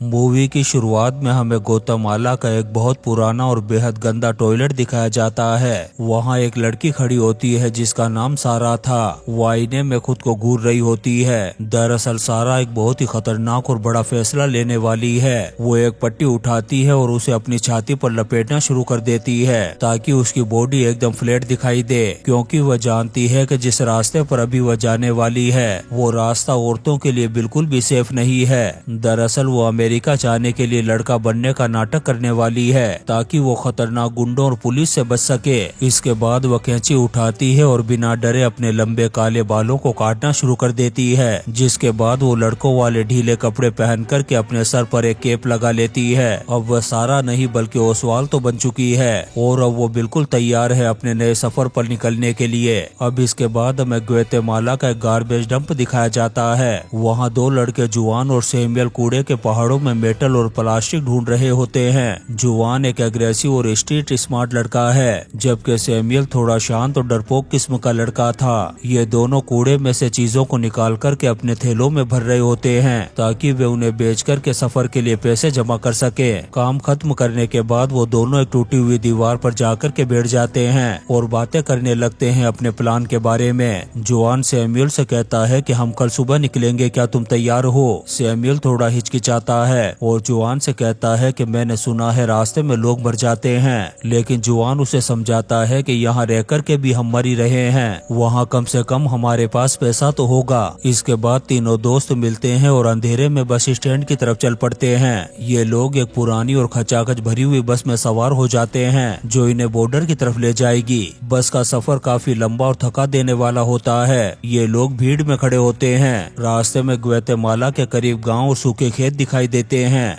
Movie की शुरुआत में हमें गौतमाला का एक बहुत पुराना और बेहद गंदा टॉयलेट दिखाया जाता है। वहाँ एक लड़की खड़ी होती है जिसका नाम सारा था। वो आईने में खुद को घूर रही होती है। दरअसल सारा एक बहुत ही खतरनाक और बड़ा फैसला लेने वाली है। वो एक पट्टी उठाती है और उसे अपनी छाती पर लपेटना शुरू कर देती है ताकि उसकी बॉडी एकदम फ्लैट दिखाई दे, क्योंकि वह जानती है कि जिस रास्ते पर अभी वह जाने वाली है वो रास्ता औरतों के लिए बिल्कुल भी सेफ नहीं है। दरअसल वो अमेरिका जाने के लिए लड़का बनने का नाटक करने वाली है ताकि वो खतरनाक गुंडों और पुलिस से बच सके। इसके बाद वह कैंची उठाती है और बिना डरे अपने लंबे काले बालों को काटना शुरू कर देती है, जिसके बाद वो लड़कों वाले ढीले कपड़े पहन करके अपने सर पर एक केप लगा लेती है। अब वह सारा नहीं बल्कि ओसवाल तो बन चुकी है और अब वो बिल्कुल तैयार है अपने नए सफर पर निकलने के लिए। अब इसके बाद हमें ग्वाटेमाला का एक गार्बेज डंप दिखाया जाता है। वहाँ दो लड़के जुआन और सैमुअल कूड़े के पहाड़ों में मेटल और प्लास्टिक ढूंढ रहे होते हैं। जुआन एक एग्रेसिव और स्ट्रीट स्मार्ट लड़का है, जबकि सैमुअल थोड़ा शांत और डरपोक किस्म का लड़का था। ये दोनों कूड़े में से चीजों को निकाल करके अपने थैलों में भर रहे होते हैं ताकि वे उन्हें बेच करके सफर के लिए पैसे जमा कर सके। काम खत्म करने के बाद वो दोनों एक टूटी हुई दीवार पर जाकर के बैठ जाते हैं और बातें करने लगते हैं अपने प्लान के बारे में। जुआन सैमुअल से कहता है कि हम कल सुबह निकलेंगे, क्या तुम तैयार हो? सैमुअल थोड़ा हिचकिचाता है और जुआन से कहता है कि मैंने सुना है रास्ते में लोग मर जाते हैं, लेकिन जुआन उसे समझाता है कि यहाँ रहकर के भी हम मर ही रहे हैं, वहाँ कम से कम हमारे पास पैसा तो होगा। इसके बाद तीनों दोस्त मिलते हैं और अंधेरे में बस स्टैंड की तरफ चल पड़ते हैं। ये लोग एक पुरानी और खचाखच भरी हुई बस में सवार हो जाते हैं जो इन्हें बॉर्डर की तरफ ले जाएगी। बस का सफर काफी लंबा और थका देने वाला होता है। ये लोग भीड़ में खड़े होते हैं। रास्ते में ग्वाटेमाला के करीब गांव और सूखे खेत दिखाई देते हैं।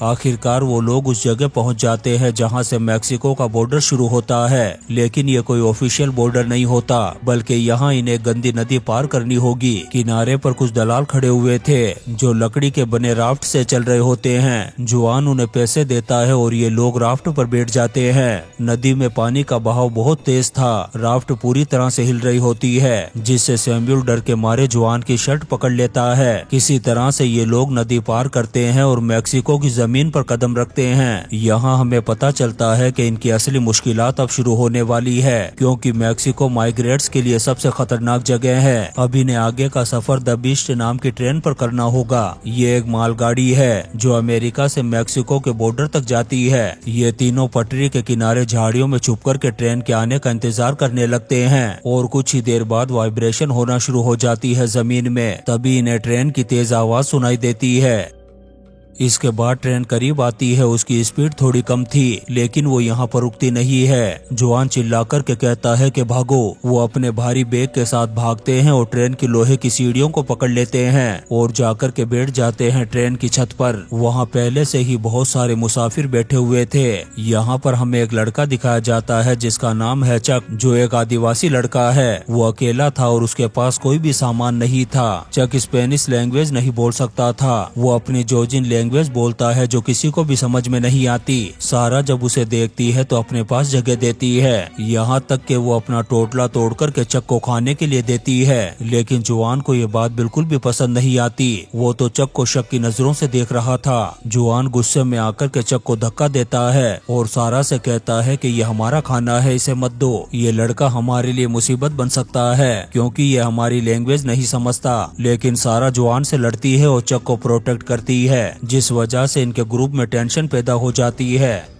आखिरकार वो लोग उस जगह पहुंच जाते हैं जहां से मेक्सिको का बॉर्डर शुरू होता है, लेकिन ये कोई ऑफिशियल बॉर्डर नहीं होता, बल्कि यहाँ इन्हें गंदी नदी पार करनी होगी। किनारे पर कुछ दलाल खड़े हुए थे जो लकड़ी के बने राफ्ट से चल रहे होते हैं। जुआन उन्हें पैसे देता है और ये लोग राफ्ट पर बैठ जाते हैं। नदी में पानी का बहाव बहुत तेज था। राफ्ट पूरी तरह से हिल रही होती है, जिससे सैमुअल डर के मारे जुआन की शर्ट पकड़ लेता है। किसी तरह से ये लोग नदी पार करते हैं और मेक्सिको की जमीन पर कदम रखते हैं। यहाँ हमें पता चलता है कि इनकी असली मुश्किलात अब शुरू होने वाली है, क्योंकि मेक्सिको माइग्रेट्स के लिए सबसे खतरनाक जगह है। अब इन्हें आगे का सफर द बीस्ट नाम की ट्रेन पर करना होगा। ये एक मालगाड़ी है जो अमेरिका से मेक्सिको के बॉर्डर तक जाती है। ये तीनों पटरी के किनारे झाड़ियों में छुप कर के ट्रेन के आने का इंतजार करने लगते हैं और कुछ ही देर बाद वाइब्रेशन होना शुरू हो जाती है जमीन में। तभी इन्हें ट्रेन की तेज आवाज सुनाई देती है। इसके बाद ट्रेन करीब आती है। उसकी स्पीड थोड़ी कम थी, लेकिन वो यहाँ पर रुकती नहीं है। जुआन चिल्लाकर के कहता है कि भागो। वो अपने भारी बैग के साथ भागते हैं और ट्रेन की लोहे की सीढ़ियों को पकड़ लेते हैं और जाकर के बैठ जाते हैं ट्रेन की छत पर। वहाँ पहले से ही बहुत सारे मुसाफिर बैठे हुए थे। यहाँ पर हमें एक लड़का दिखाया जाता है जिसका नाम है चक, जो एक आदिवासी लड़का है। वो अकेला था और उसके पास कोई भी सामान नहीं था। चक स्पेनिश लैंग्वेज नहीं बोल सकता था। वो अपनी जोजिन लैंग्वेज बोलता है जो किसी को भी समझ में नहीं आती। सारा जब उसे देखती है तो अपने पास जगह देती है, यहाँ तक कि वो अपना टोटला तोड़कर के चक को खाने के लिए देती है। लेकिन जुआन को ये बात बिल्कुल भी पसंद नहीं आती। वो तो चक को शक की नजरों से देख रहा था। जुआन गुस्से में आकर के चक को धक्का देता है और सारा से कहता है कि ये हमारा खाना है, इसे मत दो। ये लड़का हमारे लिए मुसीबत बन सकता है क्योंकि ये हमारी लैंग्वेज नहीं समझता। लेकिन सारा जुआन से लड़ती है और चक को प्रोटेक्ट करती है, जिस वजह से इनके ग्रुप में टेंशन पैदा हो जाती है।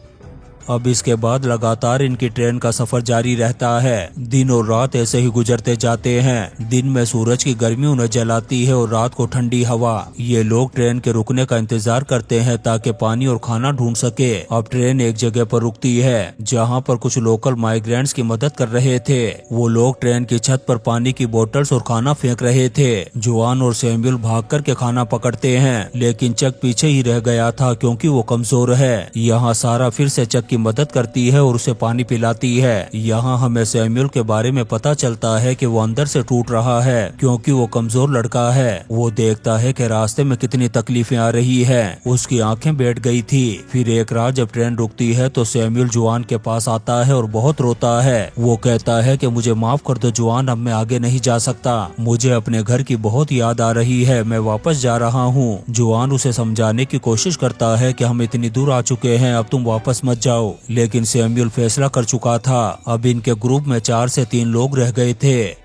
अब इसके बाद लगातार इनकी ट्रेन का सफर जारी रहता है। दिन और रात ऐसे ही गुजरते जाते हैं। दिन में सूरज की गर्मी उन्हें जलाती है और रात को ठंडी हवा। ये लोग ट्रेन के रुकने का इंतजार करते हैं ताकि पानी और खाना ढूंढ सके। अब ट्रेन एक जगह पर रुकती है जहां पर कुछ लोकल माइग्रेंट्स की मदद कर रहे थे। वो लोग ट्रेन की छत पर पानी की बोतल्स और खाना फेंक रहे थे। जुआन और सैमुअल भाग कर के खाना पकड़ते हैं, लेकिन चक पीछे ही रह गया था क्योंकि वो कमजोर है। यहाँ सारा फिर से चक की मदद करती है और उसे पानी पिलाती है। यहाँ हमें सैमुअल के बारे में पता चलता है कि वो अंदर से टूट रहा है क्योंकि वो कमजोर लड़का है। वो देखता है कि रास्ते में कितनी तकलीफें आ रही है। उसकी आंखें बैठ गई थी। फिर एक रात जब ट्रेन रुकती है तो सैमुअल जुआन के पास आता है और बहुत रोता है। वो कहता है कि मुझे माफ कर दो जुआन, अब मैं आगे नहीं जा सकता। मुझे अपने घर की बहुत याद आ रही है, मैं वापस जा रहा हूँ। जुआन उसे समझाने की कोशिश करता है कि हम इतनी दूर आ चुके हैं, अब तुम वापस मत जाओ। लेकिन सैमुअल फैसला कर चुका था। अब इनके ग्रुप में 4 से 3 लोग रह गए थे।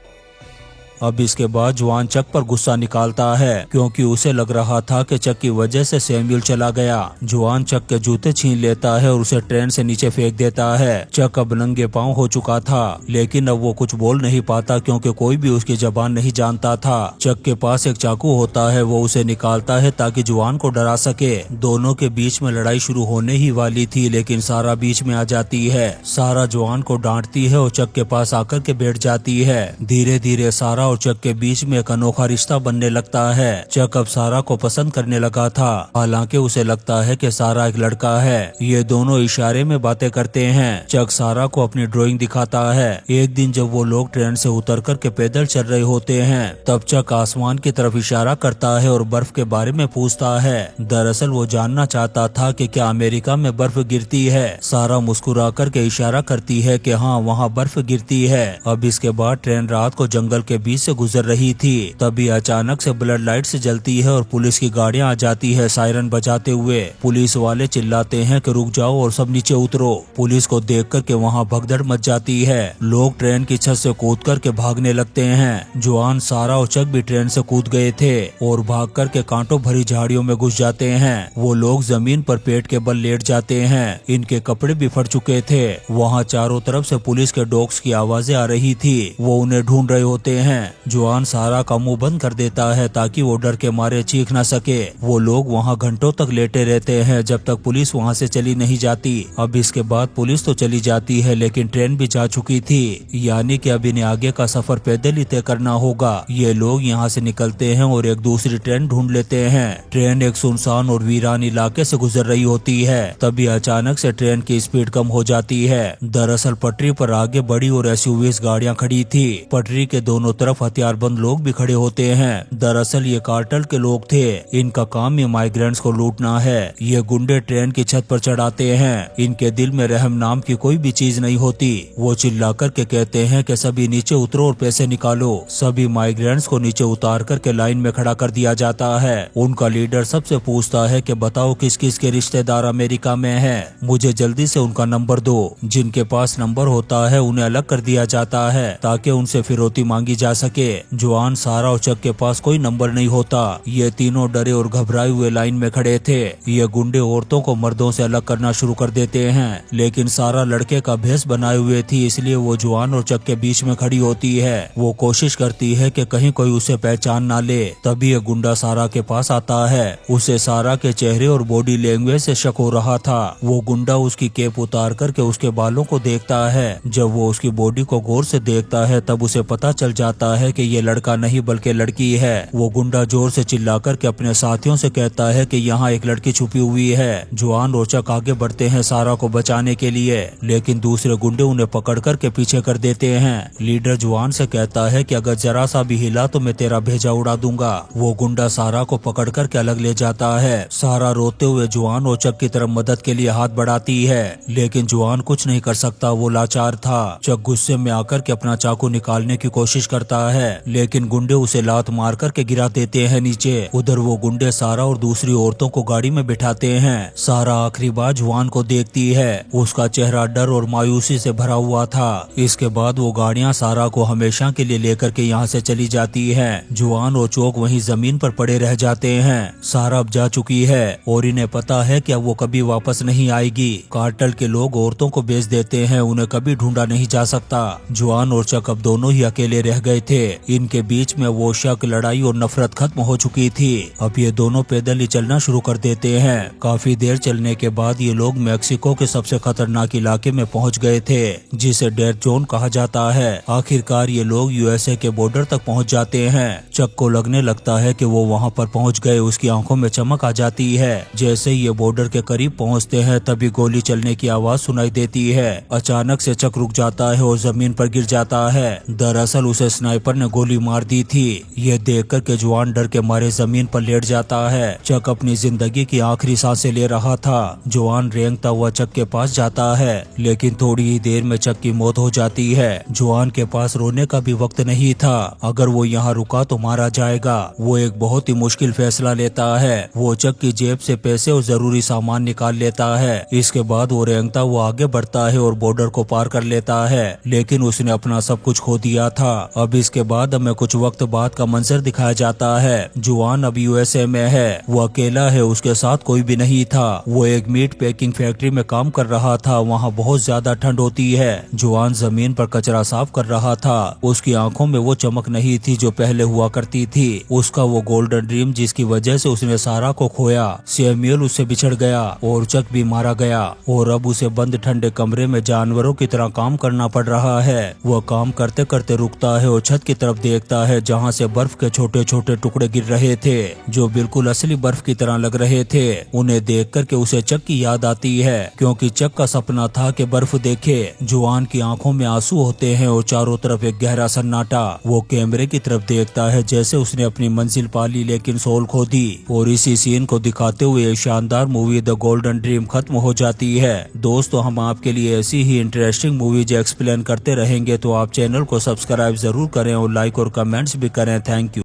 अब इसके बाद जुआन चक पर गुस्सा निकालता है क्योंकि उसे लग रहा था कि चक की वजह से सैमुअल चला गया। जुआन चक के जूते छीन लेता है और उसे ट्रेन से नीचे फेंक देता है। चक अब नंगे पांव हो चुका था, लेकिन अब वो कुछ बोल नहीं पाता क्योंकि कोई भी उसकी जबान नहीं जानता था। चक के पास एक चाकू होता है, वो उसे निकालता है ताकि जुआन को डरा सके। दोनों के बीच में लड़ाई शुरू होने ही वाली थी, लेकिन सारा बीच में आ जाती है। सारा जुआन को डांटती है और चक के पास आकर के बैठ जाती है। धीरे धीरे सारा और चक के बीच में एक अनोखा रिश्ता बनने लगता है। चक अब सारा को पसंद करने लगा था, हालांकि उसे लगता है कि सारा एक लड़का है। ये दोनों इशारे में बातें करते हैं। चक सारा को अपनी ड्राइंग दिखाता है। एक दिन जब वो लोग ट्रेन से उतर कर के पैदल चल रहे होते हैं, तब चक आसमान की तरफ इशारा करता है और बर्फ के बारे में पूछता है। दरअसल वो जानना चाहता था कि क्या अमेरिका में बर्फ गिरती है। सारा मुस्कुरा कर के इशारा करती है कि हाँ, वहाँ बर्फ गिरती है। अब इसके बाद ट्रेन रात को जंगल के बीच से गुजर रही थी। तभी अचानक से ब्लड लाइट्स जलती है और पुलिस की गाड़ियां आ जाती है सायरन बजाते हुए। पुलिस वाले चिल्लाते हैं कि रुक जाओ और सब नीचे उतरो। पुलिस को देख कर के वहाँ भगदड़ मच जाती है। लोग ट्रेन की छत से कूद कर के भागने लगते हैं। जुआन, सारा और चक भी ट्रेन से कूद गए थे और भाग कर के कांटों भरी झाड़ियों में घुस जाते हैं। वो लोग जमीन पर पेट के बल लेट जाते हैं। इनके कपड़े भी फट चुके थे। वहाँ चारों तरफ से पुलिस के डॉग्स की आवाजें आ रही थी। वो उन्हें ढूंढ रहे होते हैं। जुआन सारा का मुंह बंद कर देता है ताकि वो डर के मारे चीख न सके। वो लोग वहाँ घंटों तक लेटे रहते हैं जब तक पुलिस वहाँ से चली नहीं जाती। अब इसके बाद पुलिस तो चली जाती है, लेकिन ट्रेन भी जा चुकी थी, यानी कि अब इन्हें आगे का सफर पैदल ही तय करना होगा। ये लोग यहाँ से निकलते हैं और एक दूसरी ट्रेन ढूंढ लेते हैं। ट्रेन एक सुनसान और वीरान इलाके से गुजर रही होती है। तभी अचानक से ट्रेन की स्पीड कम हो जाती है। दरअसल पटरी पर आगे बड़ी और एसयूवीज गाड़ियाँ खड़ी थी। पटरी के दोनों तरफ हथियारबंद लोग भी खड़े होते हैं। दरअसल ये कार्टेल के लोग थे। इनका काम ये माइग्रेंट्स को लूटना है। ये गुंडे ट्रेन की छत पर चढ़ाते हैं। इनके दिल में रहम नाम की कोई भी चीज नहीं होती। वो चिल्ला कर के कहते हैं कि सभी नीचे उतरो और पैसे निकालो। सभी माइग्रेंट्स को नीचे उतार कर के लाइन में खड़ा कर दिया जाता है। उनका लीडर सबसे पूछता है कि बताओ किस किस के रिश्तेदार अमेरिका में हैं, मुझे जल्दी से उनका नंबर दो। जिनके पास नंबर होता है उन्हें अलग कर दिया जाता है ताकि उनसे फिरौती मांगी जा सके। जुआन, सारा और चक के पास कोई नंबर नहीं होता। ये तीनों डरे और घबराए हुए लाइन में खड़े थे। ये गुंडे औरतों को मर्दों से अलग करना शुरू कर देते हैं, लेकिन सारा लड़के का भेष बनाए हुए थी, इसलिए वो जुआन और चक के बीच में खड़ी होती है। वो कोशिश करती है कि कहीं कोई उसे पहचान ना ले। तभी ये गुंडा सारा के पास आता है। उसे सारा के चेहरे और बॉडी लैंग्वेज से शक हो रहा था। वो गुंडा उसकी कैप उतार करके उसके बालों को देखता है। जब वो उसकी बॉडी को गौर से देखता है तब उसे पता चल जाता है कि ये लड़का नहीं बल्कि लड़की है। वो गुंडा जोर से चिल्लाकर के अपने साथियों से कहता है कि यहाँ एक लड़की छुपी हुई है। जुआन और चक आगे बढ़ते हैं सारा को बचाने के लिए, लेकिन दूसरे गुंडे उन्हें पकड़ कर के पीछे कर देते हैं। लीडर जुआन से कहता है कि अगर जरा सा भी हिला तो मैं तेरा भेजा उड़ा दूंगा। वो गुंडा सारा को पकड़ कर के अलग ले जाता है। सारा रोते हुए जुआन और चक की तरफ मदद के लिए हाथ बढ़ाती है, लेकिन जुआन कुछ नहीं कर सकता, वो लाचार था। चक गुस्से में आकर के अपना चाकू निकालने की कोशिश करता है, लेकिन गुंडे उसे लात मार कर के गिरा देते हैं नीचे। उधर वो गुंडे सारा और दूसरी औरतों को गाड़ी में बिठाते हैं। सारा आखिरी बार जुआन को देखती है। उसका चेहरा डर और मायूसी से भरा हुआ था। इसके बाद वो गाड़ियां सारा को हमेशा के लिए लेकर के यहाँ से चली जाती हैं। जुआन और चोक वहीं जमीन पर पड़े रह जाते हैं। सारा अब जा चुकी है और इन्हें पता है कि अब वो कभी वापस नहीं आएगी। कार्टेल के लोग औरतों को बेच देते हैं, उन्हें कभी ढूंढा नहीं जा सकता। जुआन और चक अब दोनों ही अकेले रह गए थे। इनके बीच में वो शक, लड़ाई और नफरत खत्म हो चुकी थी। अब ये दोनों पैदल ही चलना शुरू कर देते हैं। काफी देर चलने के बाद ये लोग मैक्सिको के सबसे खतरनाक इलाके में पहुंच गए थे, जिसे डेथ जोन कहा जाता है। आखिरकार ये लोग यूएसए के बॉर्डर तक पहुंच जाते हैं। चक को लगने लगता है कि वो वहां पर पहुंच गए। उसकी आंखों में चमक आ जाती है। जैसे ही ये बॉर्डर के करीब पहुंचते हैं तभी गोली चलने की आवाज सुनाई देती है। अचानक से चक रुक जाता है और जमीन पर गिर जाता है। दरअसल उसे स्नाइपर ने गोली मार दी थी। ये देखकर के जुआन डर के मारे जमीन पर लेट जाता है। चक अपनी जिंदगी की आखिरी सांसें ले रहा था। जुआन रेंगता हुआ चक के पास जाता है, लेकिन थोड़ी ही देर में चक की मौत हो जाती है। जुआन के पास रोने का भी वक्त नहीं था। अगर वो यहाँ रुका तो मारा जाएगा। वो एक बहुत ही मुश्किल फैसला लेता है। वो चक की जेब से पैसे और जरूरी सामान निकाल लेता है। इसके बाद वो रेंगता हुआ आगे बढ़ता है और बॉर्डर को पार कर लेता है, लेकिन उसने अपना सब कुछ खो दिया था। अब इसके बाद हमें कुछ वक्त बाद का मंजर दिखाया जाता है। जुआन अब यूएसए में है। वो अकेला है, उसके साथ कोई भी नहीं था। वो एक मीट पैकिंग फैक्ट्री में काम कर रहा था। वहाँ बहुत ज्यादा ठंड होती है। जुआन जमीन पर कचरा साफ कर रहा था। उसकी आंखों में वो चमक नहीं थी जो पहले हुआ करती थी। उसका वो गोल्डन ड्रीम जिसकी वजह से उसने सारा को खोया। सैमुअल उससे बिछड़ गया और चक भी मारा गया, और अब उसे बंद ठंडे कमरे में जानवरों की तरह काम करना पड़ रहा है। वह काम करते करते रुकता है और छत की तरफ देखता है, जहाँ से बर्फ के छोटे छोटे टुकड़े गिर रहे थे, जो बिल्कुल असली बर्फ की तरह लग रहे थे। उन्हें देख करके उसे चक की याद आती है, क्योंकि चक का सपना था कि बर्फ देखे। जुआन की आंखों में आंसू होते हैं और चारों तरफ एक गहरा सन्नाटा। वो कैमरे की तरफ देखता है जैसे उसने अपनी मंजिल पा ली, लेकिन सोल खो दी। और इसी सीन को दिखाते हुए शानदार मूवी द गोल्डन ड्रीम खत्म हो जाती है। दोस्तों, हम आपके लिए ऐसी ही इंटरेस्टिंग मूवीज एक्सप्लेन करते रहेंगे, तो आप चैनल को सब्सक्राइब जरूर करें और लाइक और कमेंट्स भी करें। Thank you.